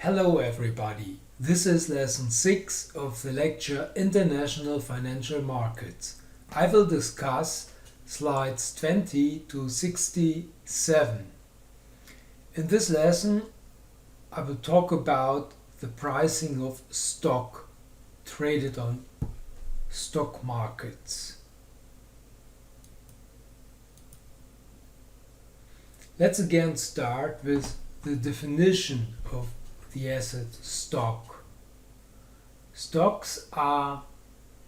Hello everybody, this is lesson 6 of the lecture International Financial Markets. I will discuss slides 20 to 67. In this lesson I will talk about the pricing of stock traded on stock markets. Let's again start with the definition of the asset stock. Stocks are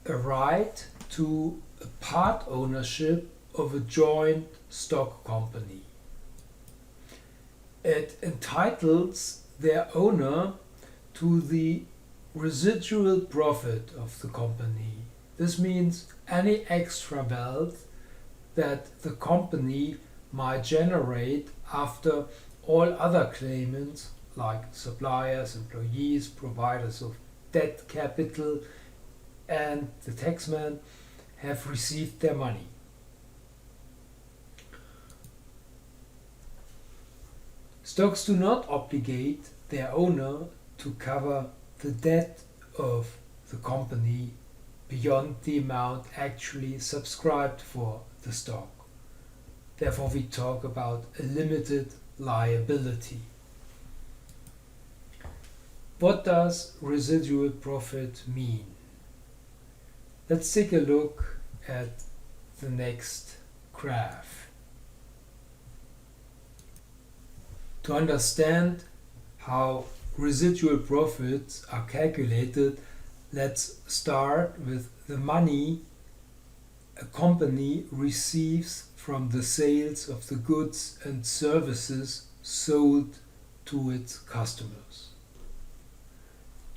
a right to a part ownership of a joint stock company. It entitles their owner to the residual profit of the company. This means any extra wealth that the company might generate after all other claimants like suppliers, employees, providers of debt capital, and the taxman have received their money. Stocks do not obligate their owner to cover the debt of the company beyond the amount actually subscribed for the stock. Therefore, we talk about a limited liability. What does residual profit mean? Let's take a look at the next graph. To understand how residual profits are calculated, let's start with the money a company receives from the sales of the goods and services sold to its customers.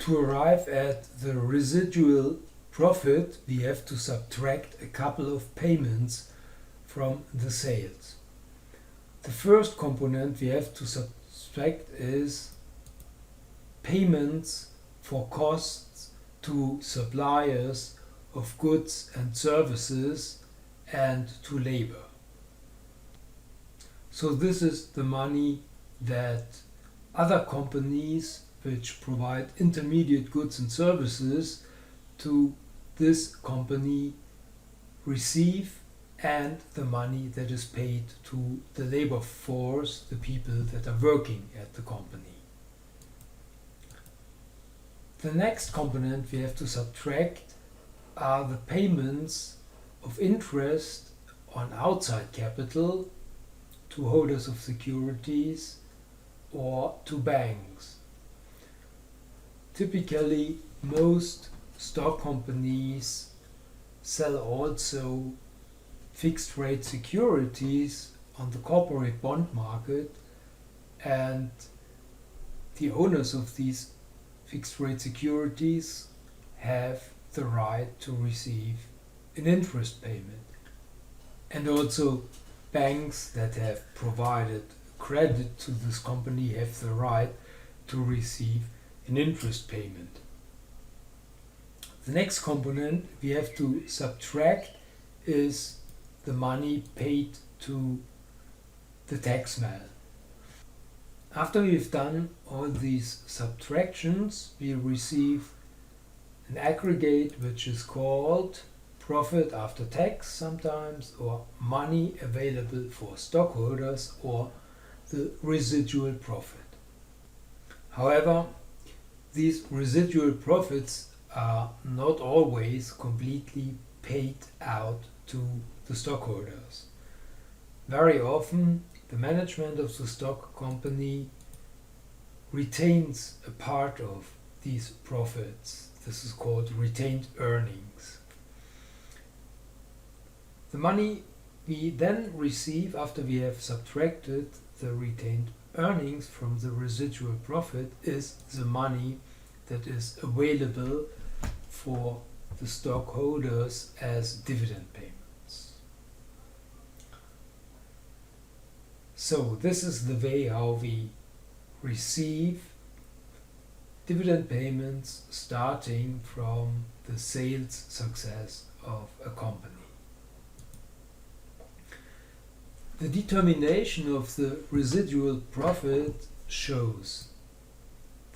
To arrive at the residual profit, we have to subtract a couple of payments from the sales. The first component we have to subtract is payments for costs to suppliers of goods and services and to labor. So this is the money that other companies which provide intermediate goods and services to this company receive, and the money that is paid to the labor force, the people that are working at the company. The next component we have to subtract are the payments of interest on outside capital to holders of securities or to banks. Typically, most stock companies sell also fixed rate securities on the corporate bond market, and the owners of these fixed rate securities have the right to receive an interest payment. And also banks that have provided credit to this company have the right to receive an interest payment. The next component we have to subtract is the money paid to the taxman. After we've done all these subtractions, we receive an aggregate which is called profit after tax sometimes, or money available for stockholders, or the residual profit. However, these residual profits are not always completely paid out to the stockholders. Very often, the management of the stock company retains a part of these profits. This is called retained earnings. The money we then receive after we have subtracted the retained earnings from the residual profit is the money that is available for the stockholders as dividend payments. So this is the way how we receive dividend payments starting from the sales success of a company. The determination of the residual profit shows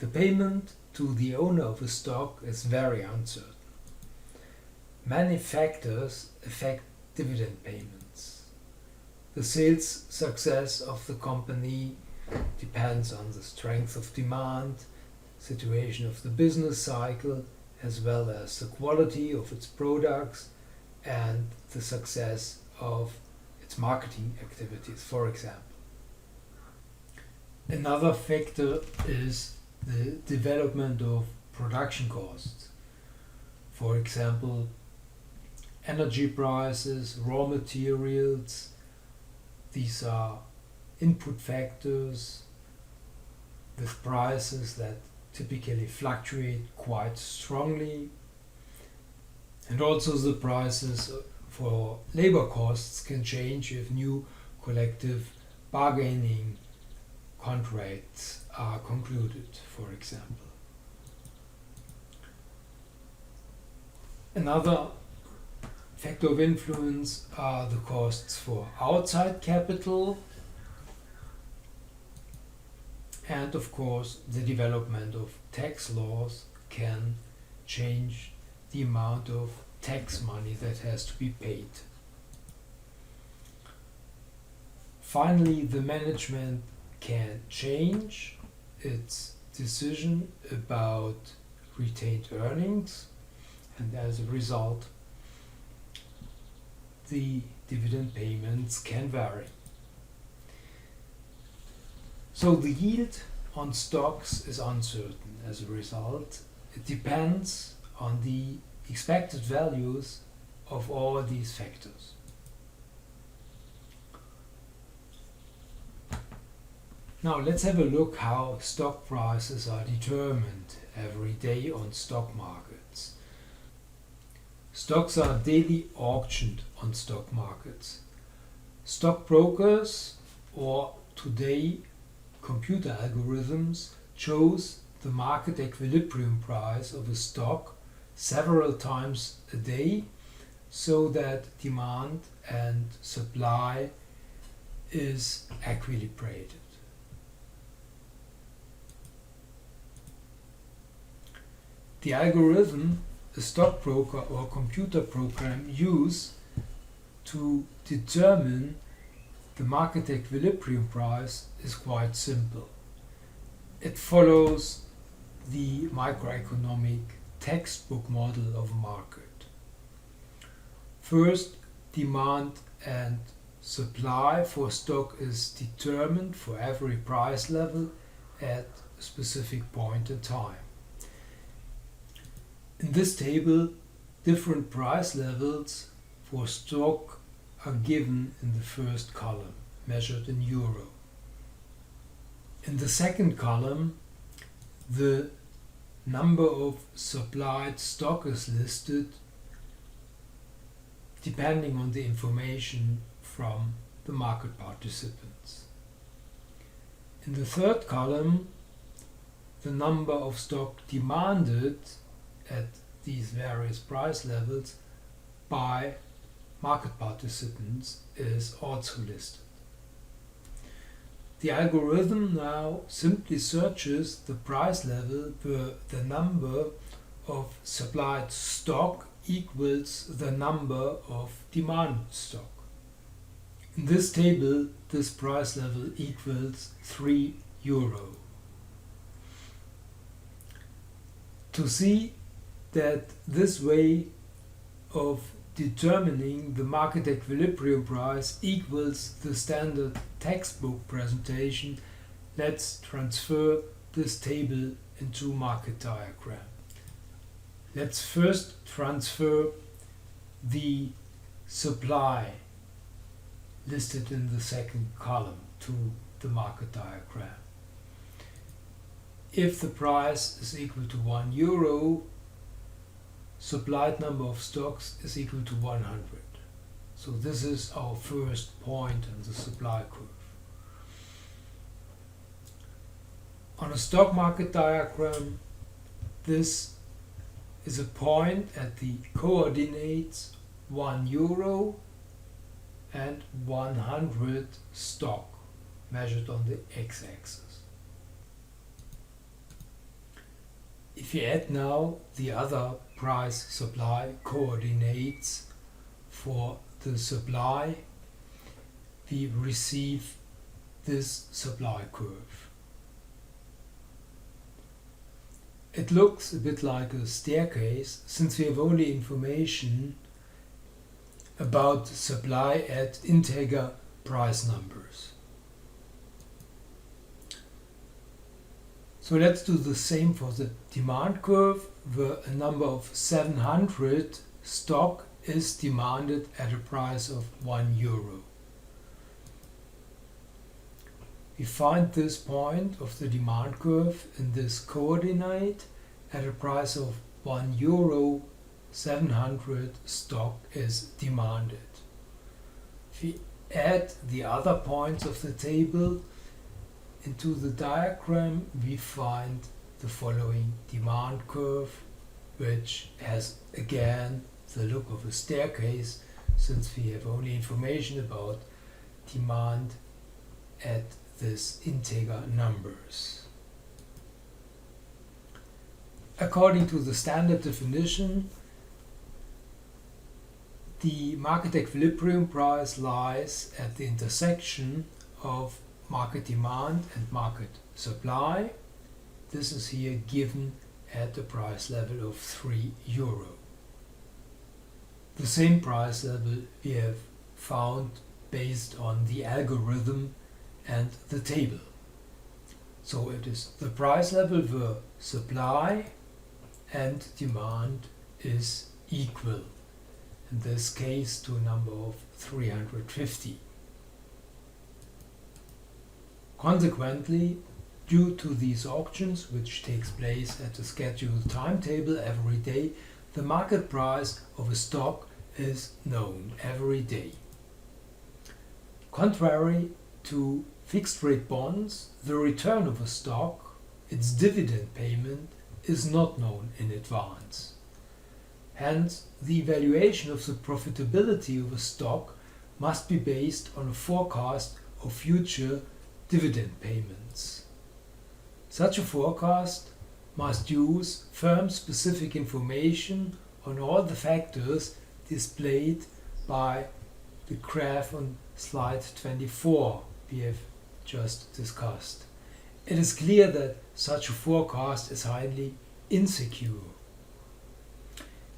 The payment to the owner of a stock is very uncertain. Many factors affect dividend payments. The sales success of the company depends on the strength of demand, situation of the business cycle, as well as the quality of its products and the success of its marketing activities, for example. Another factor is the development of production costs. For example, energy prices, raw materials, these are input factors with prices that typically fluctuate quite strongly. And also the prices for labor costs can change if new collective bargaining contracts are concluded, for example. Another factor of influence are the costs for outside capital and of course the development of tax laws can change the amount of tax money that has to be paid. Finally, the management can change its decision about retained earnings, and as a result the dividend payments can vary. So the yield on stocks is uncertain as a result. It depends on the expected values of all these factors. Now let's have a look how stock prices are determined every day on stock markets. Stocks are daily auctioned on stock markets. Stockbrokers, or today computer algorithms, choose the market equilibrium price of a stock several times a day so that demand and supply is equilibrated. The algorithm a stockbroker or computer program use to determine the market equilibrium price is quite simple. It follows the microeconomic textbook model of a market. First, demand and supply for stock is determined for every price level at a specific point in time. In this table, different price levels for stock are given in the first column, measured in euro. In the second column, the number of supplied stock is listed depending on the information from the market participants. In the third column, the number of stock demanded at these various price levels by market participants is also listed. The algorithm now simply searches the price level where the number of supplied stock equals the number of demanded stock. In this table, this price level equals €3. To see that this way of determining the market equilibrium price equals the standard textbook presentation, let's transfer this table into market diagram. Let's first transfer the supply listed in the second column to the market diagram. If the price is equal to €1, supplied number of stocks is equal to 100. So this is our first point in the supply curve. On a stock market diagram, this is a point at the coordinates €1 and 100 stock measured on the x-axis. If we add now the other price supply coordinates for the supply, we receive this supply curve. It looks a bit like a staircase since we have only information about supply at integer price numbers. So let's do the same for the demand curve, where a number of 700 stock is demanded at a price of €1. We find this point of the demand curve in this coordinate at a price of €1, 700 stock is demanded. If we add the other points of the table into the diagram, we find the following demand curve, which has again the look of a staircase since we have only information about demand at these integer numbers. According to the standard definition, the market equilibrium price lies at the intersection of market demand and market supply. This is here given at the price level of €3. The same price level we have found based on the algorithm and the table. So it is the price level where supply and demand is equal, in this case to a number of 350. Consequently, due to these auctions, which takes place at a scheduled timetable every day, the market price of a stock is known every day. Contrary to fixed rate bonds, the return of a stock, its dividend payment, is not known in advance. Hence, the evaluation of the profitability of a stock must be based on a forecast of future dividend payments. Such a forecast must use firm-specific information on all the factors displayed by the graph on slide 24 we have just discussed. It is clear that such a forecast is highly insecure.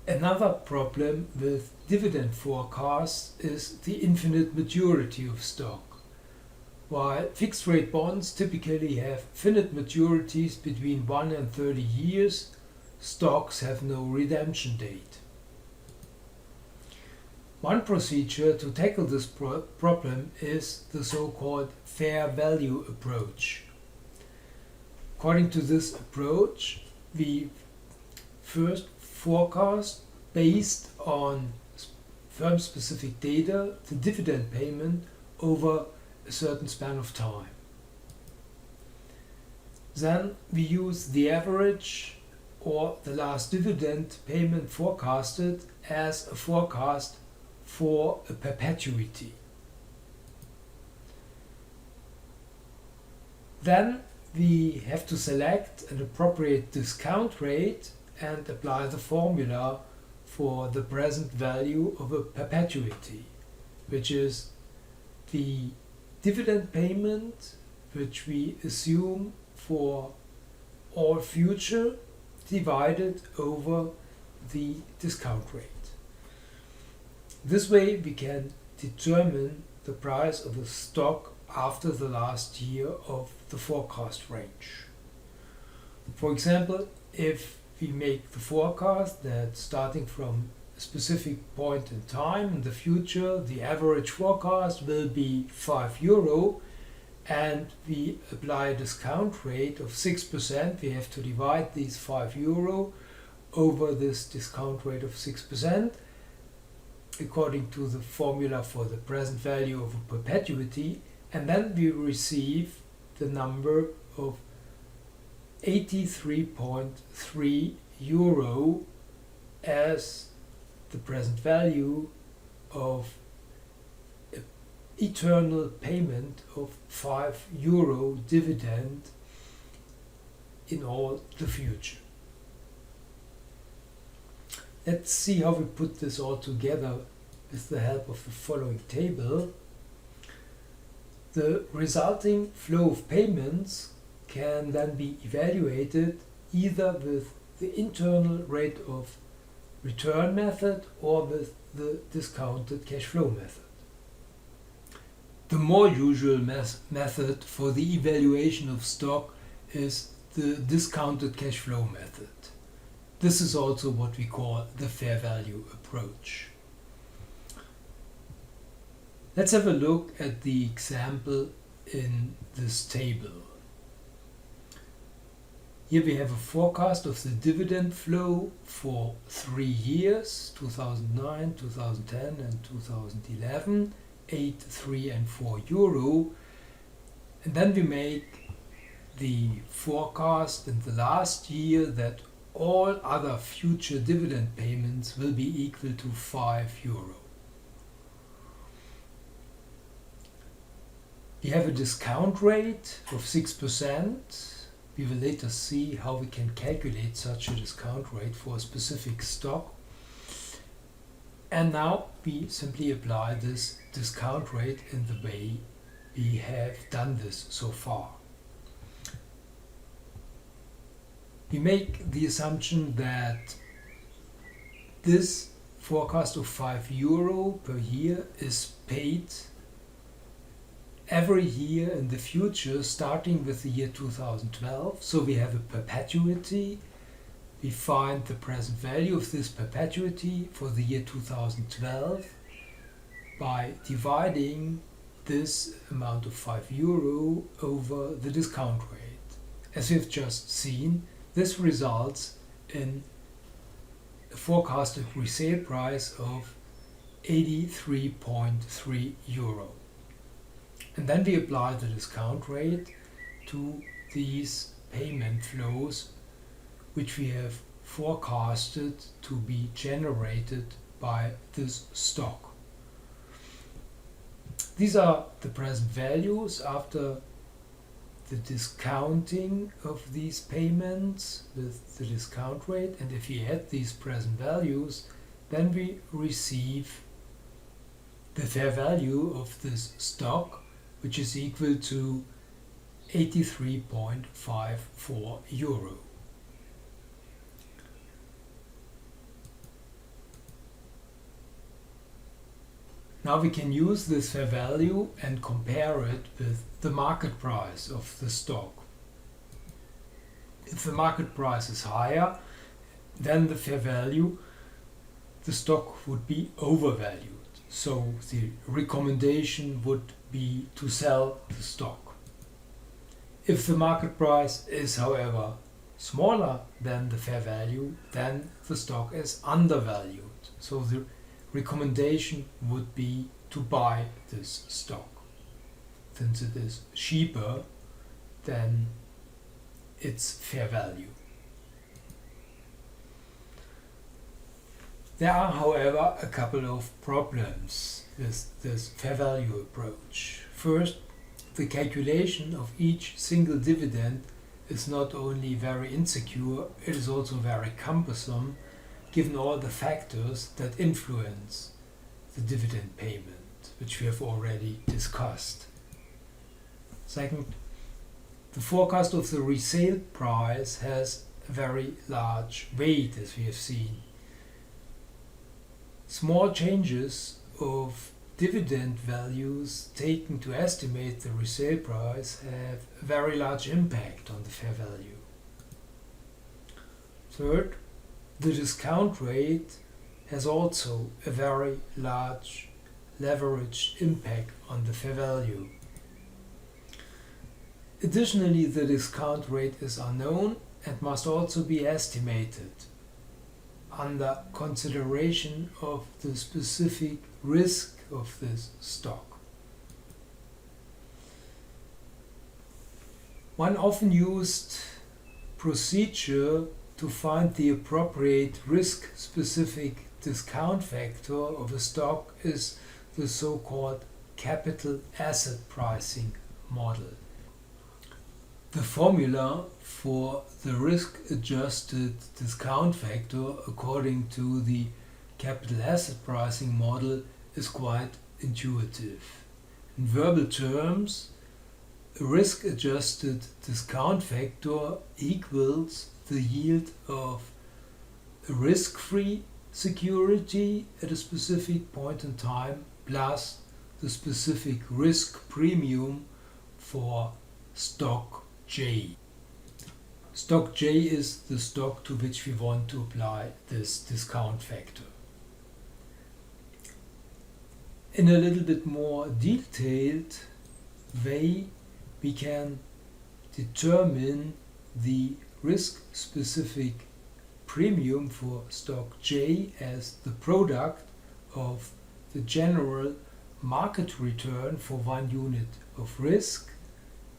Another problem with dividend forecasts is the infinite maturity of stock. While fixed rate bonds typically have finite maturities between 1 and 30 years, stocks have no redemption date. One procedure to tackle this problem is the so-called fair value approach. According to this approach, we first forecast based on firm-specific data the dividend payment over a certain span of time. Then we use the average or the last dividend payment forecasted as a forecast for a perpetuity. Then we have to select an appropriate discount rate and apply the formula for the present value of a perpetuity, which is the dividend payment which we assume for all future divided over the discount rate. This way we can determine the price of a stock after the last year of the forecast range. For example, if we make the forecast that starting from a specific point in time in the future the average forecast will be €5 and we apply a discount rate of 6%, we have to divide these €5 over this discount rate of 6% according to the formula for the present value of a perpetuity, and then we receive the number of €83.3 as the present value of an eternal payment of €5 dividend in all the future. Let's see how we put this all together with the help of the following table. The resulting flow of payments can then be evaluated either with the internal rate of return method or with the discounted cash flow method. The more usual method for the evaluation of stock is the discounted cash flow method. This is also what we call the fair value approach. Let's have a look at the example in this table. Here we have a forecast of the dividend flow for 3 years, 2009, 2010 and 2011, 8, 3 and 4 euro. And then we make the forecast in the last year that all other future dividend payments will be equal to 5 euro. We have a discount rate of 6%. We will later see how we can calculate such a discount rate for a specific stock. And now we simply apply this discount rate in the way we have done this so far. We make the assumption that this forecast of 5 euro per year is paid every year in the future, starting with the year 2012. So we have a perpetuity. We find the present value of this perpetuity for the year 2012 by dividing this amount of 5 euro over the discount rate. As we've just seen, this results in a forecasted resale price of 83.3 euro. And then we apply the discount rate to these payment flows which we have forecasted to be generated by this stock. These are the present values after the discounting of these payments with the discount rate, and if we add these present values, then we receive the fair value of this stock, which is equal to 83.54 euro. Now we can use this fair value and compare it with the market price of the stock. If the market price is higher than the fair value, the stock would be overvalued. So the recommendation would be to sell the stock. If the market price is, however, smaller than the fair value, then the stock is undervalued. So the recommendation would be to buy this stock, since it is cheaper than its fair value. There are, however, a couple of problems with this fair value approach. First, the calculation of each single dividend is not only very insecure, it is also very cumbersome, given all the factors that influence the dividend payment, which we have already discussed. Second, the forecast of the resale price has a very large weight, as we have seen. Small changes of dividend values taken to estimate the resale price have a very large impact on the fair value. Third, the discount rate has also a very large leveraged impact on the fair value. Additionally, the discount rate is unknown and must also be estimated under consideration of the specific risk of this stock. One often used procedure to find the appropriate risk-specific discount factor of a stock is the so-called capital asset pricing model. The formula for the risk-adjusted discount factor according to the capital asset pricing model is quite intuitive. In verbal terms, a risk-adjusted discount factor equals the yield of a risk-free security at a specific point in time plus the specific risk premium for stock J. Stock J is the stock to which we want to apply this discount factor. In a little bit more detailed way, we can determine the risk-specific premium for stock J as the product of the general market return for 1 unit of risk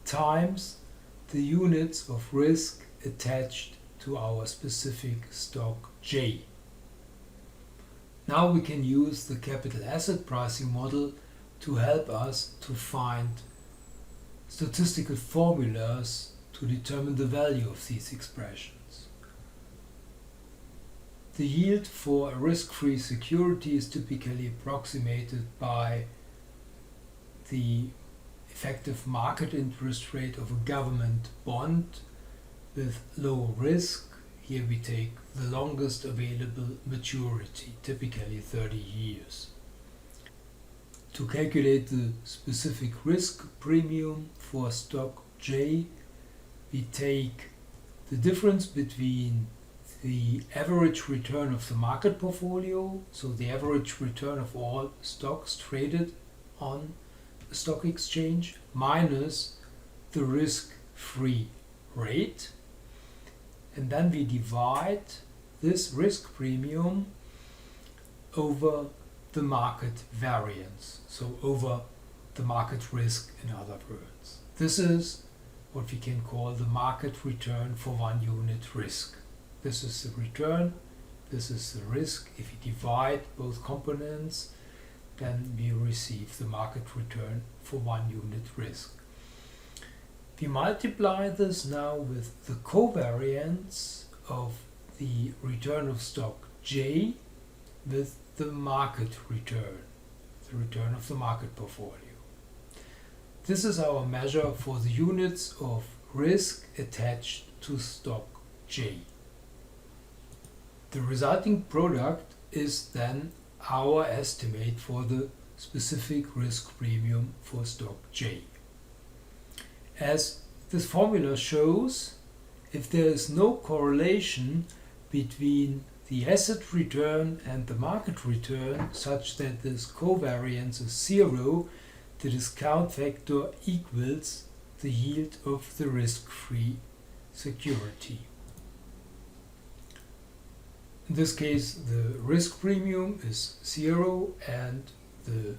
times the units of risk attached to our specific stock J. Now we can use the capital asset pricing model to help us to find statistical formulas to determine the value of these expressions. The yield for a risk-free security is typically approximated by the effective market interest rate of a government bond with low risk. Here we take the longest available maturity, typically 30 years. To calculate the specific risk premium for stock J, we take the difference between the average return of the market portfolio, so the average return of all stocks traded on a stock exchange, minus the risk-free rate, and then we divide this risk premium over the market variance, so over the market risk in other words. This is what we can call the market return for 1 unit risk. This is the return, this is the risk. If we divide both components, then we receive the market return for 1 unit risk. We multiply this now with the covariance of the return of stock J with the market return, the return of the market portfolio. This is our measure for the units of risk attached to stock J. The resulting product is then our estimate for the specific risk premium for stock J. As this formula shows, if there is no correlation between the asset return and the market return such that this covariance is 0, the discount factor equals the yield of the risk-free security. In this case, the risk premium is 0 and the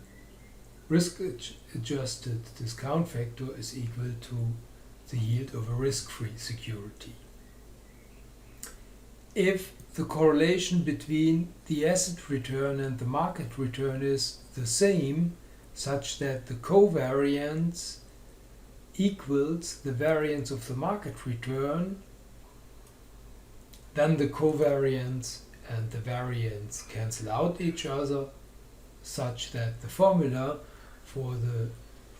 risk-adjusted discount factor is equal to the yield of a risk-free security. If the correlation between the asset return and the market return is the same, such that the covariance equals the variance of the market return, then the covariance and the variance cancel out each other, such that the formula for the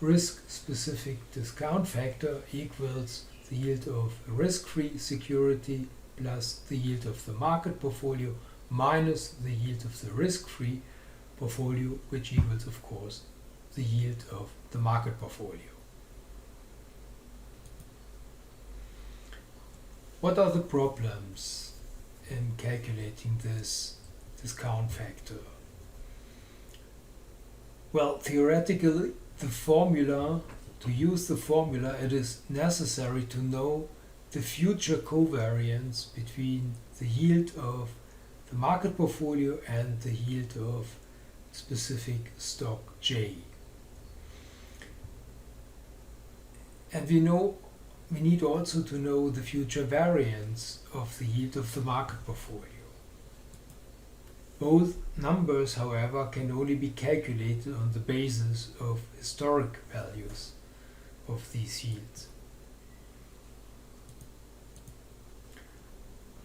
risk-specific discount factor equals the yield of a risk-free security plus the yield of the market portfolio minus the yield of the risk-free portfolio, which equals, of course, the yield of the market portfolio. What are the problems in calculating this discount factor? Well, theoretically, to use the formula, it is necessary to know the future covariance between the yield of the market portfolio and the yield of specific stock J. And we need also to know the future variance of the yield of the market portfolio. Both numbers, however, can only be calculated on the basis of historic values of these yields.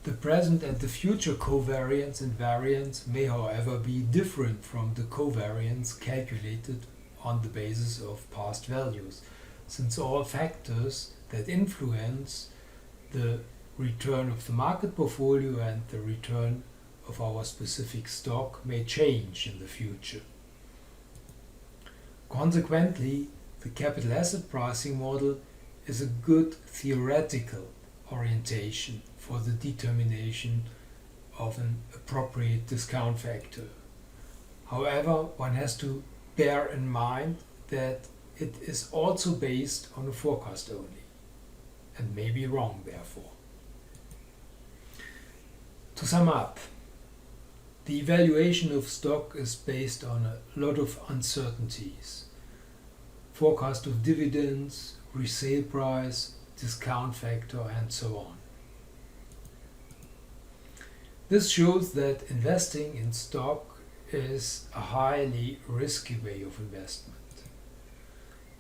The present and the future covariance and variance may, however, be different from the covariance calculated on the basis of past values, since all factors that influence the return of the market portfolio and the return of our specific stock may change in the future. Consequently, the capital asset pricing model is a good theoretical orientation for the determination of an appropriate discount factor. However, one has to bear in mind that it is also based on a forecast only, and may be wrong therefore. To sum up, the evaluation of stock is based on a lot of uncertainties. Forecast of dividends, resale price, discount factor, and so on. This shows that investing in stock is a highly risky way of investment.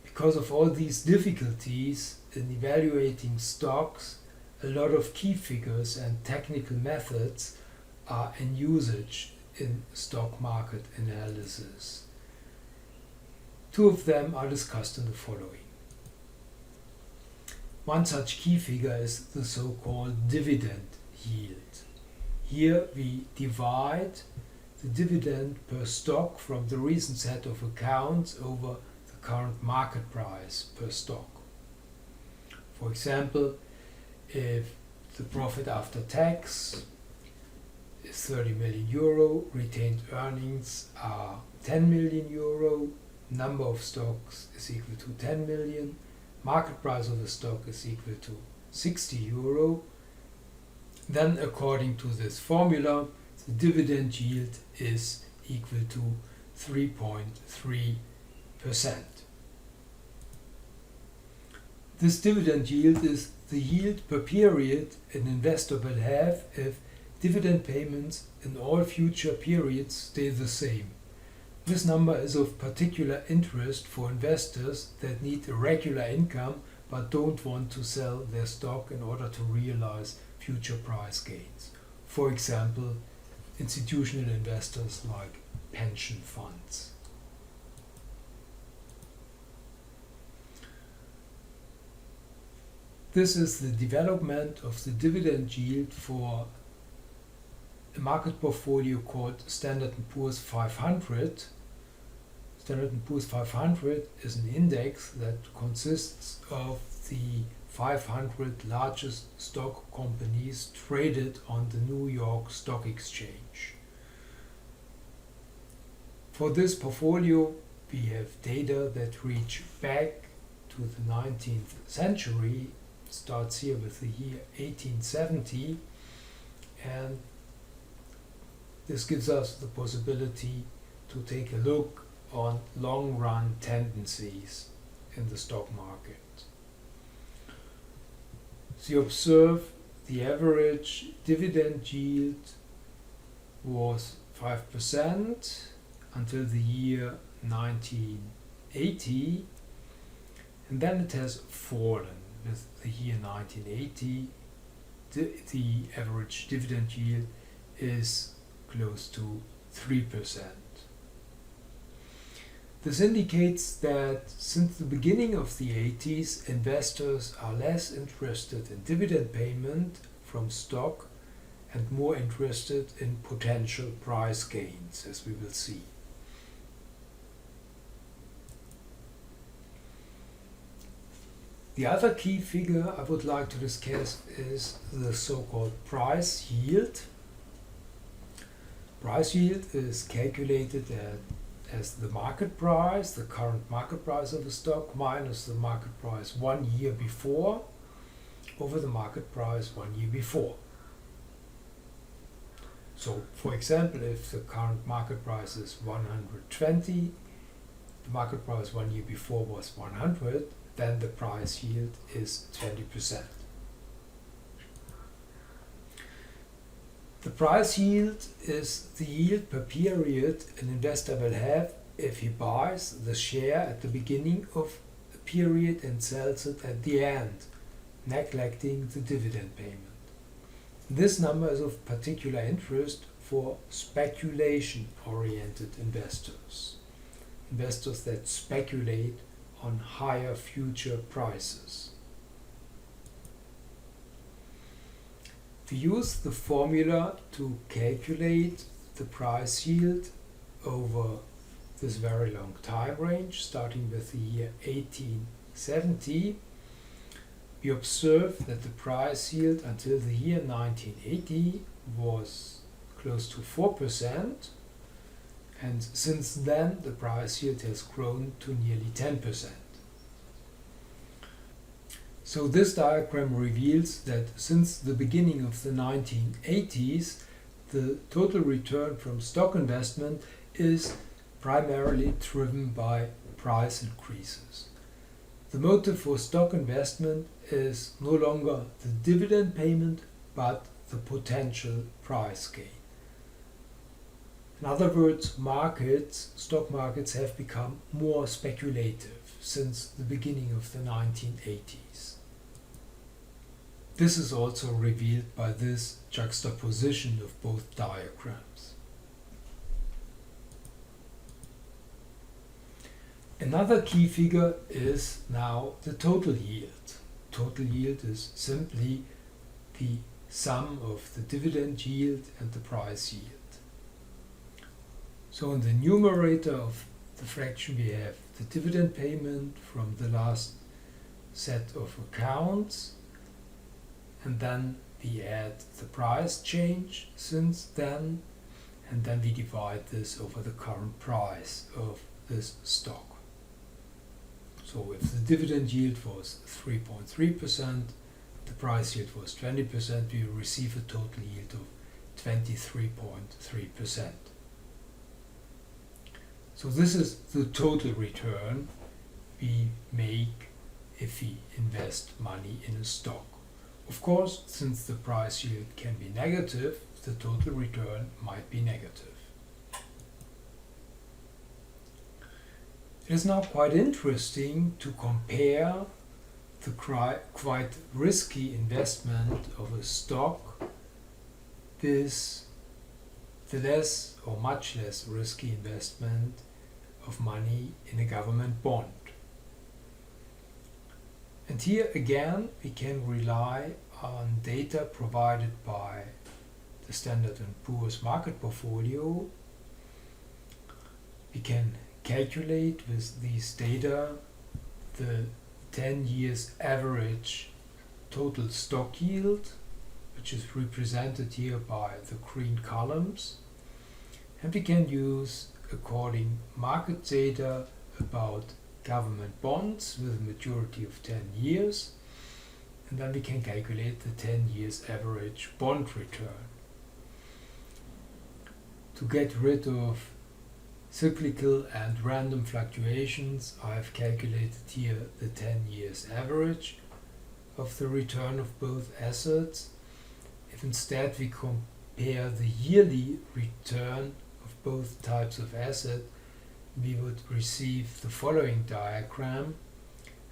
Because of all these difficulties in evaluating stocks, a lot of key figures and technical methods are in usage in stock market analysis. Two of them are discussed in the following. One such key figure is the so-called dividend yield. Here we divide the dividend per stock from the recent set of accounts over the current market price per stock. For example, if the profit after tax is 30 million euro, retained earnings are 10 million euro, number of stocks is equal to 10 million, market price of the stock is equal to 60 euro, then according to this formula, the dividend yield is equal to 3.3%. This dividend yield is the yield per period an investor will have if dividend payments in all future periods stay the same. This number is of particular interest for investors that need a regular income but don't want to sell their stock in order to realize future price gains. For example, institutional investors like pension funds. This is the development of the dividend yield for a market portfolio called Standard & Poor's 500. Standard & Poor's 500 is an index that consists of the 500 largest stock companies traded on the New York Stock Exchange. For this portfolio, we have data that reach back to the 19th century. It starts here with the year 1870, and this gives us the possibility to take a look on long-run tendencies in the stock market. So you observe the average dividend yield was 5% until the year 1980, and then it has fallen. With the year 1980, the average dividend yield is close to 3%. This indicates that since the beginning of the 80s, investors are less interested in dividend payment from stock and more interested in potential price gains, as we will see. The other key figure I would like to discuss is the so-called price yield. Price yield is calculated as the market price, the current market price of a stock, minus the market price 1 year before over the market price 1 year before. So, for example, if the current market price is 120, the market price 1 year before was 100, then the price yield is 20%. The price yield is the yield per period an investor will have if he buys the share at the beginning of a period and sells it at the end, neglecting the dividend payment. This number is of particular interest for speculation-oriented investors, investors that speculate on higher future prices. We use the formula to calculate the price yield over this very long time range, starting with the year 1870. We observe that the price yield until the year 1980 was close to 4%, and since then the price yield has grown to nearly 10%. So this diagram reveals that since the beginning of the 1980s, the total return from stock investment is primarily driven by price increases. The motive for stock investment is no longer the dividend payment, but the potential price gain. In other words, stock markets have become more speculative since the beginning of the 1980s. This is also revealed by this juxtaposition of both diagrams. Another key figure is now the total yield. Total yield is simply the sum of the dividend yield and the price yield. So in the numerator of the fraction we have the dividend payment from the last set of accounts, and then we add the price change since then, and then we divide this over the current price of this stock. So if the dividend yield was 3.3%, the price yield was 20%, we will receive a total yield of 23.3%. So this is the total return we make if we invest money in a stock. Of course, since the price yield can be negative, the total return might be negative. It is now quite interesting to compare the quite risky investment of a stock with the less or much less risky investment of money in a government bond. And here again we can rely on data provided by the Standard & Poor's market portfolio. We can calculate with these data the 10 years average total stock yield, which is represented here by the green columns, and we can use according market data about government bonds with a maturity of 10 years, and then we can calculate the 10 years average bond return. To get rid of cyclical and random fluctuations, I have calculated here the 10 years average of the return of both assets. If instead we compare the yearly return of both types of asset, we would receive the following diagram.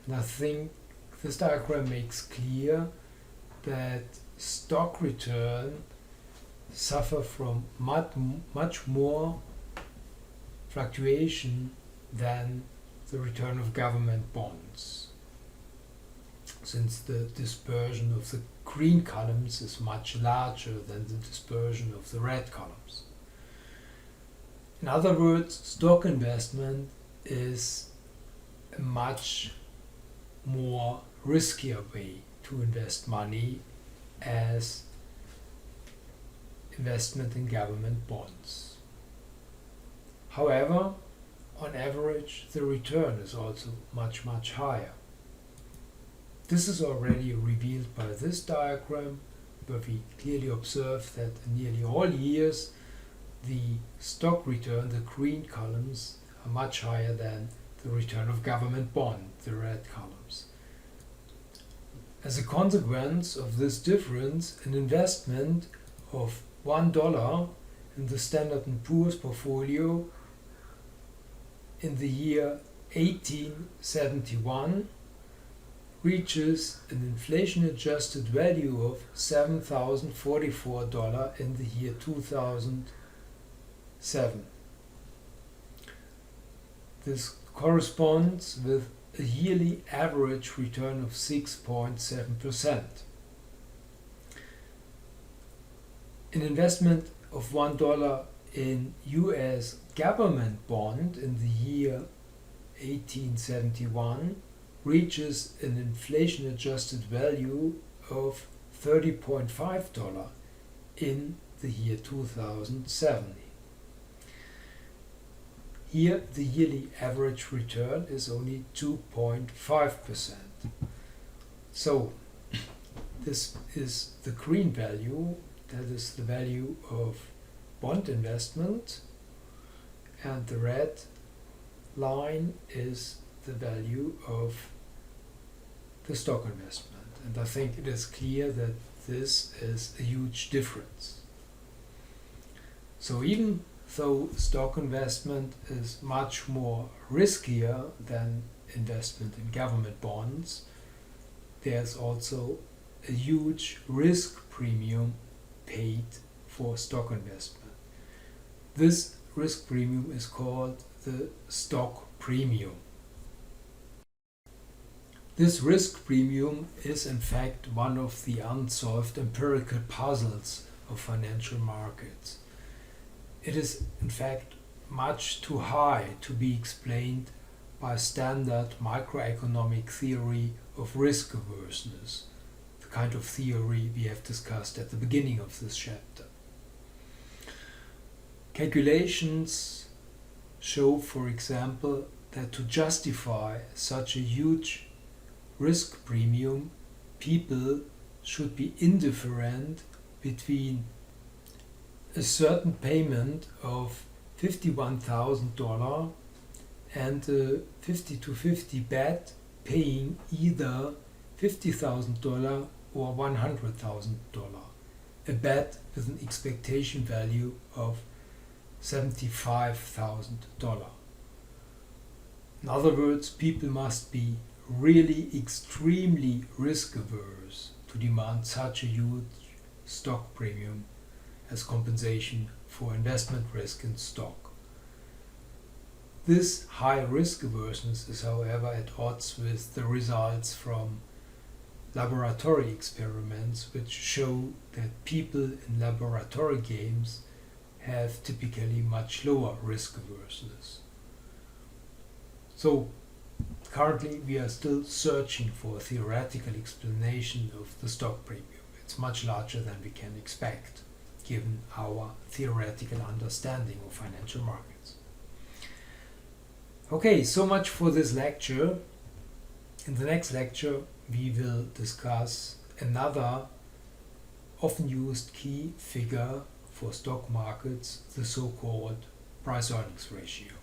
And I think this diagram makes clear that stock return suffer from much more fluctuation than the return of government bonds, since the dispersion of the green columns is much larger than the dispersion of the red columns. In other words, stock investment is a much more riskier way to invest money as investment in government bonds. However, on average, the return is also much higher. This is already revealed by this diagram, where we clearly observe that in nearly all years the stock return, the green columns, are much higher than the return of government bond, the red columns. As a consequence of this difference, an investment of $1 in the Standard & Poor's portfolio in the year 1871 reaches an inflation-adjusted value of $7,044 in the year 2007. This corresponds with a yearly average return of 6.7%. An investment of $1 in US government bond in the year 1871 reaches an inflation-adjusted value of $30.5 in the year 2007. Here, the yearly average return is only 2.5%. So, this is the green value, that is the value of bond investment, and the red line is the value of the stock investment. And I think it is clear that this is a huge difference. So even though stock investment is much more riskier than investment in government bonds, there's also a huge risk premium paid for stock investment. This risk premium is called the stock premium. This risk premium is in fact one of the unsolved empirical puzzles of financial markets. It is in fact much too high to be explained by standard microeconomic theory of risk averseness, the kind of theory we have discussed at the beginning of this chapter. Calculations show, for example, that to justify such a huge risk premium, people should be indifferent between a certain payment of $51,000 and a 50-50 bet paying either $50,000 or $100,000, a bet with an expectation value of $75,000. In other words, people must be really extremely risk averse to demand such a huge stock premium as compensation for investment risk in stock. This high risk averseness is, however, at odds with the results from laboratory experiments, which show that people in laboratory games have typically much lower risk averseness. So currently we are still searching for a theoretical explanation of the stock premium. It's much larger than we can expect, given our theoretical understanding of financial markets. Okay, so much for this lecture. In the next lecture, we will discuss another often used key figure for stock markets, the so-called price-earnings ratio.